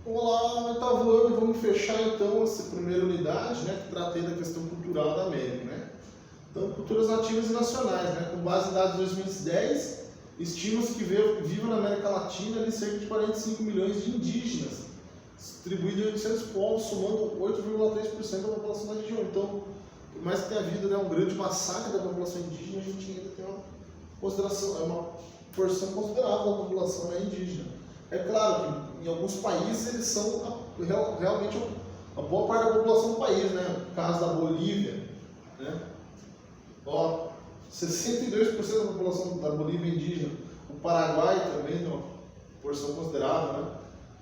Olá, no oitavo ano vamos fechar então essa primeira unidade, né, que tratei da questão cultural da América, né? Então, culturas nativas e nacionais, né? Com base em dados de 2010, estima-se que vivam na América Latina ali cerca de 45 milhões de indígenas, distribuídos em 800 povos, somando 8,3% da população da região. Então, por mais que tenha havido, né, um grande massacre da população indígena, a gente ainda tem uma consideração, uma porção considerável da população indígena. É claro que em alguns países eles são realmente a boa parte da população do país, né? No caso da Bolívia, né? 62% da população da Bolívia é indígena. O Paraguai também tem uma porção considerável, né?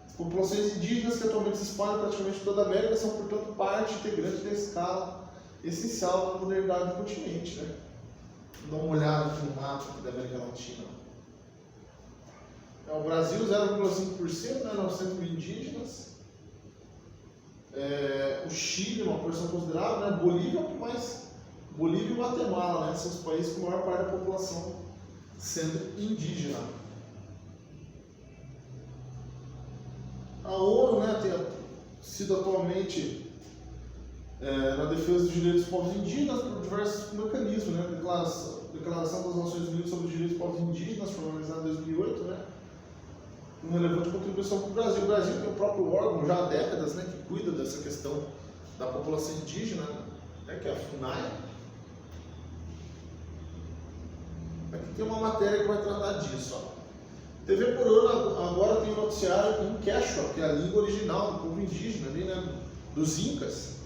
As populações indígenas que atualmente se espalham praticamente em toda a América são, portanto, parte integrante da escala essencial da modernidade do continente, né? Vou dar uma olhada aqui no mapa da América Latina. O Brasil, 0,5%, né, 900 mil indígenas. O Chile, uma porção considerável, né? Bolívia é o que mais. Bolívia e Guatemala, né, são os países com a maior parte da população sendo indígena. A ONU, né, tem sido atualmente na defesa dos direitos dos povos indígenas por diversos mecanismos, né? Declaração das Nações Unidas sobre os Direitos dos Povos Indígenas, formalizada em 2008, né? Uma relevante contribuição para o Brasil. O Brasil tem o próprio órgão já há décadas, né, que cuida dessa questão da população indígena, né, que é a FUNAI. Aqui tem uma matéria que vai tratar disso. TV por ano agora tem um noticiário em Quechua, que é a língua original do povo indígena, ali, né, dos Incas.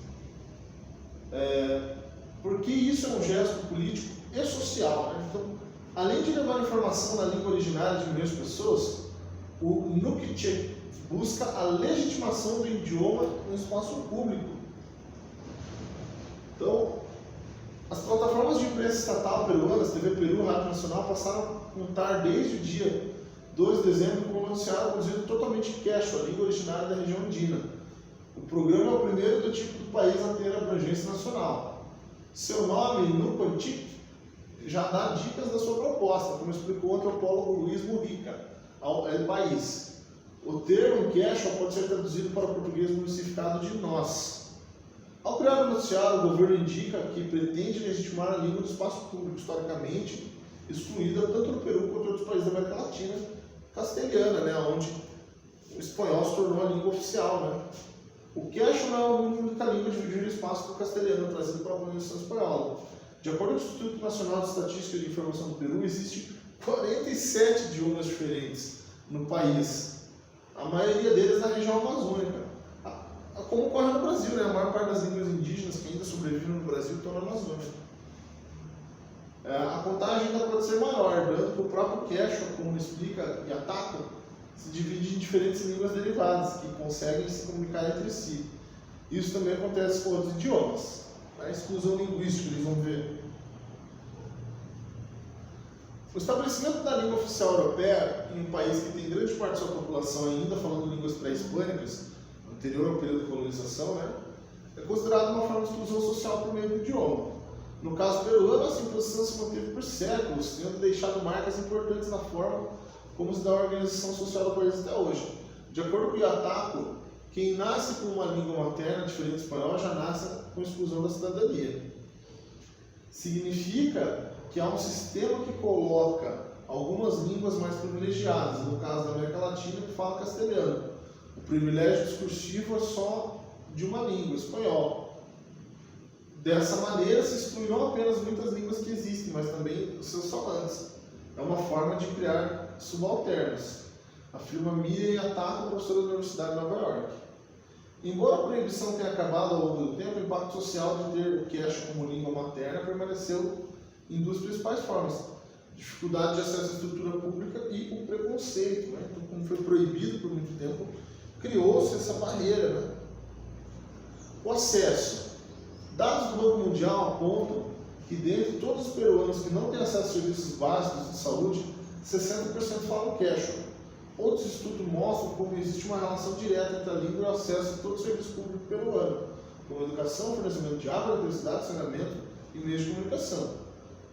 Porque isso é um gesto político e social, né? Então, além de levar informação na língua originária de milhões de pessoas, o Nukiche busca a legitimação do idioma no espaço público. Então, as plataformas de imprensa estatal peruanas, TV Peru, Rádio Nacional, passaram a contar desde o dia 2 de dezembro com um noticiário produzido totalmente em Quechua, a língua originária da região andina. O programa é o primeiro do tipo do país a ter abrangência nacional. Seu nome, Nukiche, já dá dicas da sua proposta, como explicou o antropólogo Luiz Mujica ao El País. O termo Quechua pode ser traduzido para o português modificado de nós. Ao criar o noticiário, o governo indica que pretende legitimar a língua do espaço público, historicamente excluída tanto no Peru quanto em outros países da América Latina, castelhana, né, onde o espanhol se tornou a língua oficial, né. O Quechua não é a única língua dividida no espaço com o castelhano, trazido para a colonização espanhola. De acordo com o Instituto Nacional de Estatística e de Informação do Peru, existem 47 idiomas diferentes no país, a maioria deles na região amazônica. Como ocorre no Brasil, né? A maior parte das línguas indígenas que ainda sobrevivem no Brasil estão na Amazônia. A contagem ainda pode ser maior, dado que o próprio Quechua, como explica Yataco, se divide em diferentes línguas derivadas, que conseguem se comunicar entre si. Isso também acontece com outros idiomas. A exclusão linguística, eles vão ver. O estabelecimento da língua oficial europeia em um país que tem grande parte de sua população ainda falando línguas pré-hispânicas, anterior ao período de colonização, né, é considerado uma forma de exclusão social por meio do idioma. No caso peruano, essa imposição se manteve por séculos, tendo deixado marcas importantes na forma como se dá a organização social do país até hoje. De acordo com o Yataco, quem nasce com uma língua materna diferente do espanhol já nasce com exclusão da cidadania. Significa que há um sistema que coloca algumas línguas mais privilegiadas, no caso da América Latina, que fala castelhano. O privilégio discursivo é só de uma língua, espanhol. Dessa maneira, se exclui não apenas muitas línguas que existem, mas também os seus falantes. É uma forma de criar subalternos, afirma Miriam Yataco, professora da Universidade de Nova York. Embora a proibição tenha acabado ao longo do tempo, o impacto social de ter o Quechua como língua materna permaneceu em duas principais formas: dificuldade de acesso à estrutura pública e o preconceito, né? Então, como foi proibido por muito tempo, criou-se essa barreira, né? O acesso. Dados do Banco Mundial apontam que dentre todos os peruanos que não têm acesso a serviços básicos de saúde, 60% falam Quechua. Outros estudos mostram como existe uma relação direta entre a língua e o acesso a todo o serviço público peruano, como educação, fornecimento de água, eletricidade, saneamento e meios de comunicação.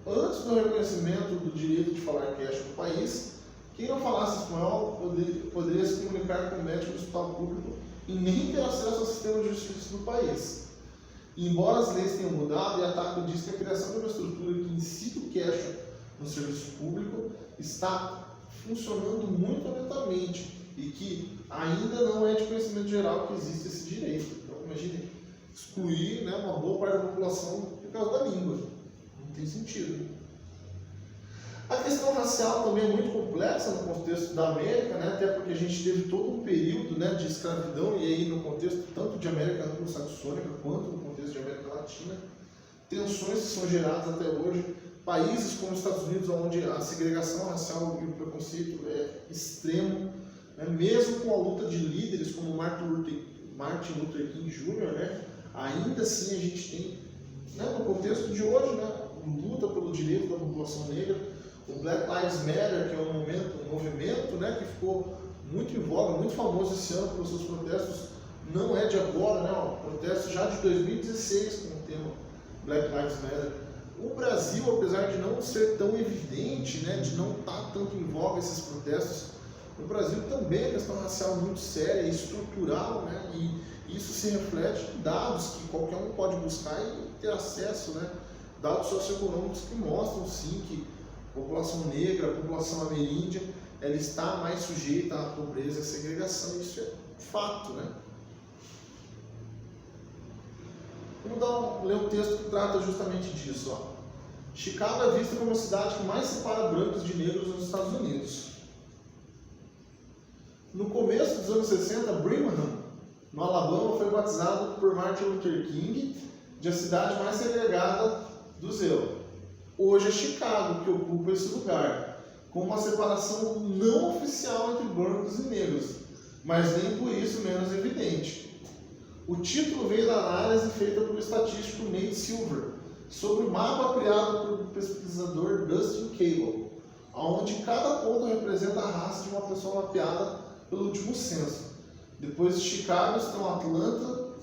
Antes do reconhecimento do direito de falar Quechua no país, que Quem não falasse espanhol poderia se comunicar com o médico do hospital público e nem ter acesso ao sistema de justiça do país. E embora as leis tenham mudado, e a TACO diz que a criação de uma estrutura que incita o cash no serviço público está funcionando muito lentamente e que ainda não é de conhecimento geral que existe esse direito. Então, imagine excluir, né, uma boa parte da população por causa da língua. Não tem sentido. A questão racial também é muito complexa no contexto da América, né, até porque a gente teve todo um período, né, de escravidão, e aí no contexto tanto de América anglo-saxônica quanto no contexto de América Latina, tensões que são geradas até hoje. Países como os Estados Unidos, onde a segregação racial e o preconceito é extremo, né, mesmo com a luta de líderes como Martin Luther King Jr., né, ainda assim a gente tem, né, no contexto de hoje, né, luta pelo direito da população negra. O Black Lives Matter, que é um movimento, né, que ficou muito em voga, muito famoso esse ano pelos seus protestos, não é de agora, né, protesto já de 2016 com o tema Black Lives Matter. O Brasil, apesar de não ser tão evidente, né, de não estar tanto em voga esses protestos, no Brasil também a questão racial é muito séria e estrutural, né, e isso se reflete em dados que qualquer um pode buscar e ter acesso, né, dados socioeconômicos que mostram sim que a população negra, a população ameríndia, ela está mais sujeita à pobreza e à segregação. Isso é fato, né? Vamos ler um texto que trata justamente disso. Ó. Chicago é vista como a cidade que mais separa brancos de negros nos Estados Unidos. No começo dos anos 60, Birmingham, no Alabama, foi batizado por Martin Luther King de a cidade mais segregada do Zeu. Hoje é Chicago que ocupa esse lugar, com uma separação não oficial entre brancos e negros, mas nem por isso menos evidente. O título veio da análise feita pelo estatístico Nate Silver sobre o mapa criado pelo pesquisador Dustin Cable, onde cada ponto representa a raça de uma pessoa mapeada pelo último censo. Depois de Chicago estão Atlanta,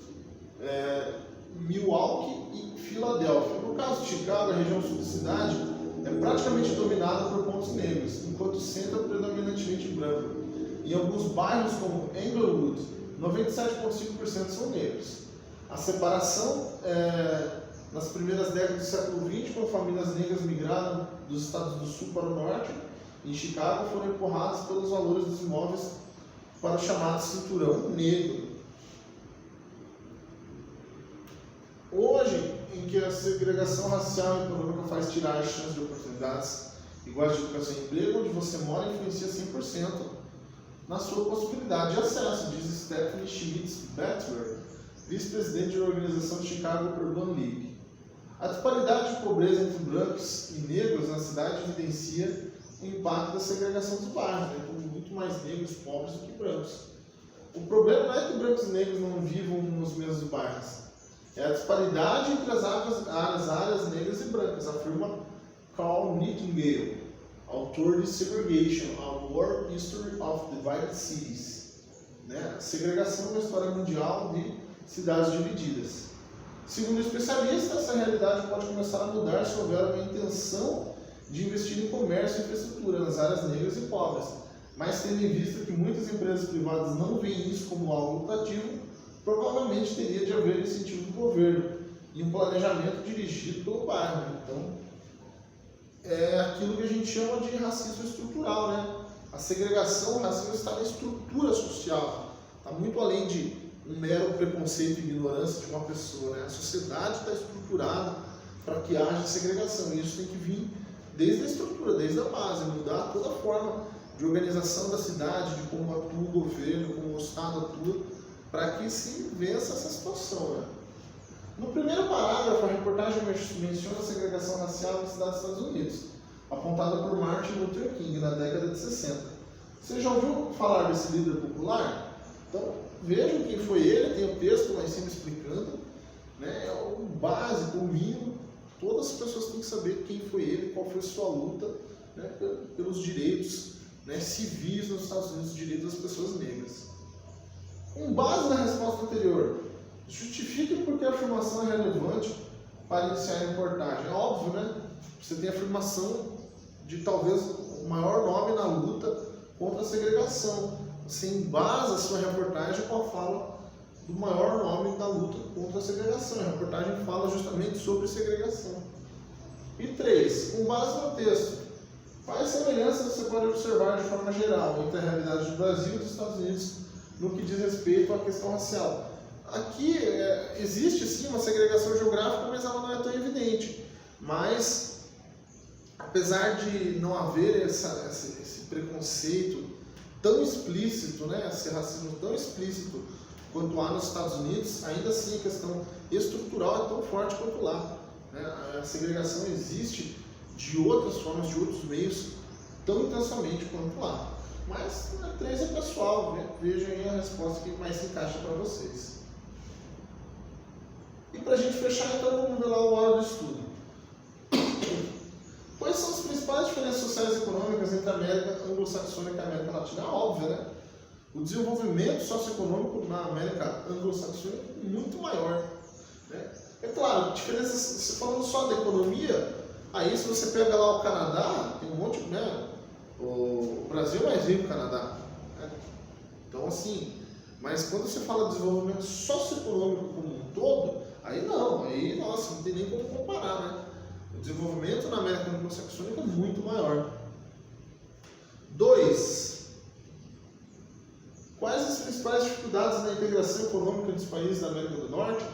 Milwaukee e Filadélfia. No caso de Chicago, a região sul da cidade é praticamente dominada por pontos negros, enquanto o centro é predominantemente branco. Em alguns bairros, como Englewood, 97,5% são negros. A separação nas primeiras décadas do século XX, quando famílias negras migraram dos estados do sul para o norte, em Chicago foram empurradas pelos valores dos imóveis para o chamado cinturão negro. Hoje, em que a segregação racial e econômica faz tirar as chances de oportunidades iguais de educação e emprego, onde você mora influencia 100% na sua possibilidade de acesso, diz Stephanie Schmitz-Batwer, vice-presidente da organização Chicago Urban League. A disparidade de pobreza entre brancos e negros na cidade evidencia o impacto da segregação dos bairros, né? Então, muito mais negros pobres do que brancos. O problema não é que brancos e negros não vivam nos mesmos bairros, é a disparidade entre as áreas negras e brancas, afirma Carl Nightingale, autor de Segregation, A War History of Divided Cities. Né? Segregação é uma história mundial de cidades divididas. Segundo especialistas, essa realidade pode começar a mudar se houver uma intenção de investir em comércio e infraestrutura nas áreas negras e pobres, mas tendo em vista que muitas empresas privadas não veem isso como algo lucrativo, provavelmente teria de haver incentivo do governo e um planejamento dirigido pelo bairro. Então, é aquilo que a gente chama de racismo estrutural, né? A segregação, o racismo está na estrutura social, está muito além de um mero preconceito e ignorância de uma pessoa, né? A sociedade está estruturada para que haja segregação, e isso tem que vir desde a estrutura, desde a base, mudar toda a forma de organização da cidade, de como atua o governo, como o Estado atua, para que se vença essa situação. Né? No primeiro parágrafo, a reportagem menciona a segregação racial na cidade dos Estados Unidos, apontada por Martin Luther King na década de 60. Você já ouviu falar desse líder popular? Então, vejam quem foi ele, tem o texto lá em cima explicando, né? É o básico, o mínimo. Todas as pessoas têm que saber quem foi ele, qual foi a sua luta, né, pelos direitos, né, civis nos Estados Unidos, os direitos das pessoas negras. Com base na resposta anterior, justifique porque a afirmação é relevante para iniciar a reportagem. É óbvio, né? Você tem a afirmação de talvez o maior nome na luta segregação. Você embasa a sua reportagem com a fala do maior nome da luta contra a segregação. A reportagem fala justamente sobre segregação. E 3, com base no texto, quais semelhanças você pode observar de forma geral entre a realidade do Brasil e dos Estados Unidos no que diz respeito à questão racial? Aqui existe sim uma segregação geográfica, mas ela não é tão evidente. Mas, apesar de não haver esse preconceito tão explícito, né, esse racismo tão explícito quanto há nos Estados Unidos, ainda assim a questão estrutural é tão forte quanto lá. Né? A segregação existe de outras formas, de outros meios, tão intensamente quanto lá. Mas 3 é pessoal, né? Vejam aí a resposta que mais se encaixa para vocês. E para a gente fechar, então, vamos ver lá o hora do estudo. Quais são as principais diferenças sociais e econômicas entre a América anglo-saxônica e a América Latina? Óbvio, né? O desenvolvimento socioeconômico na América anglo-saxônica é muito maior. Né? É claro, diferenças, se falando só da economia, aí se você pega lá o Canadá, tem um monte, né? O Brasil é mais rico que o Canadá. Né? Então, assim, mas quando você fala de desenvolvimento socioeconômico como um todo, aí não, aí, nossa, não tem nem como comparar, né? O desenvolvimento na América anglo-saxônica é muito maior. 2. Quais as principais dificuldades na integração econômica dos países da América do Norte?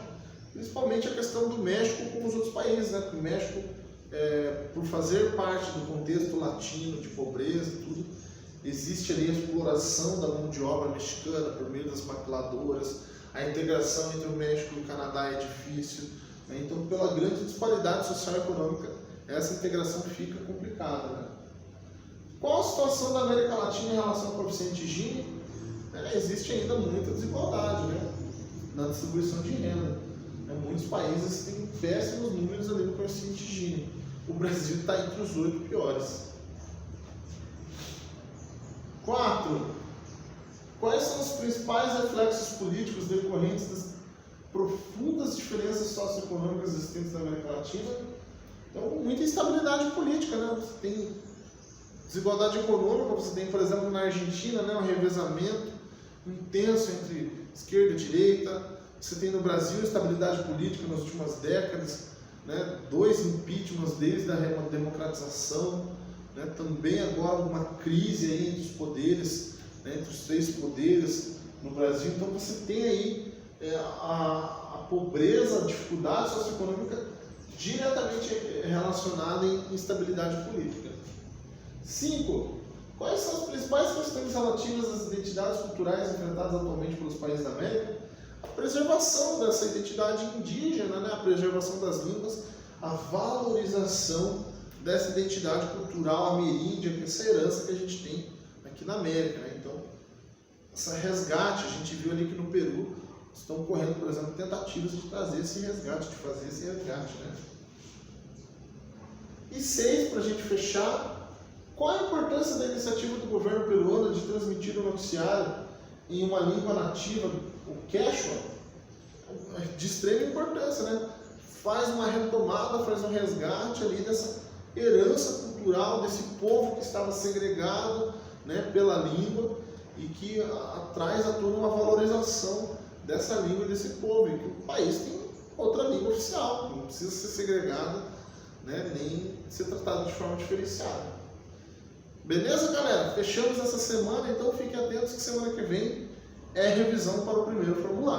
Principalmente a questão do México com os outros países, né? Porque o México, por fazer parte do contexto latino de pobreza e tudo, existe ali a exploração da mão de obra mexicana por meio das maquiladoras, a integração entre o México e o Canadá é difícil, né? Então, pela grande disparidade social e econômica, essa integração fica complicada. Né? Qual a situação da América Latina em relação ao coeficiente Gini? Existe ainda muita desigualdade, né? Na distribuição de renda. Muitos países têm péssimos números ali no coeficiente Gini. O Brasil está entre os 8 piores. 4. Quais são os principais reflexos políticos decorrentes das profundas diferenças socioeconômicas existentes na América Latina? Então, muita instabilidade política, né? Você tem desigualdade econômica, você tem, por exemplo, na Argentina, né, um revezamento intenso entre esquerda e direita. Você tem no Brasil estabilidade política nas últimas décadas, né, 2 impeachments desde a democratização, né, também agora uma crise aí entre os poderes, né, entre os 3 poderes no Brasil. Então você tem aí a pobreza, a dificuldade socioeconômica diretamente relacionada em instabilidade política. 5. Quais são as principais questões relativas às identidades culturais enfrentadas atualmente pelos países da América? A preservação dessa identidade indígena, né? A preservação das línguas, a valorização dessa identidade cultural ameríndia, essa herança que a gente tem aqui na América. Né? Então, esse resgate, a gente viu ali que no Peru estão correndo, por exemplo, tentativas de trazer esse resgate, de fazer esse resgate. Né? E 6, para a gente fechar, qual a importância da iniciativa do governo peruano de transmitir o noticiário em uma língua nativa, o Quechua? De extrema importância, né? Faz uma retomada, faz um resgate ali dessa herança cultural, desse povo que estava segregado, né, pela língua e que traz à tona uma valorização dessa língua e desse povo. E que o país tem outra língua oficial, não precisa ser segregado, né, nem ser tratado de forma diferenciada. Beleza, galera? Fechamos essa semana, então fiquem atentos que semana que vem é revisão para o primeiro formulário.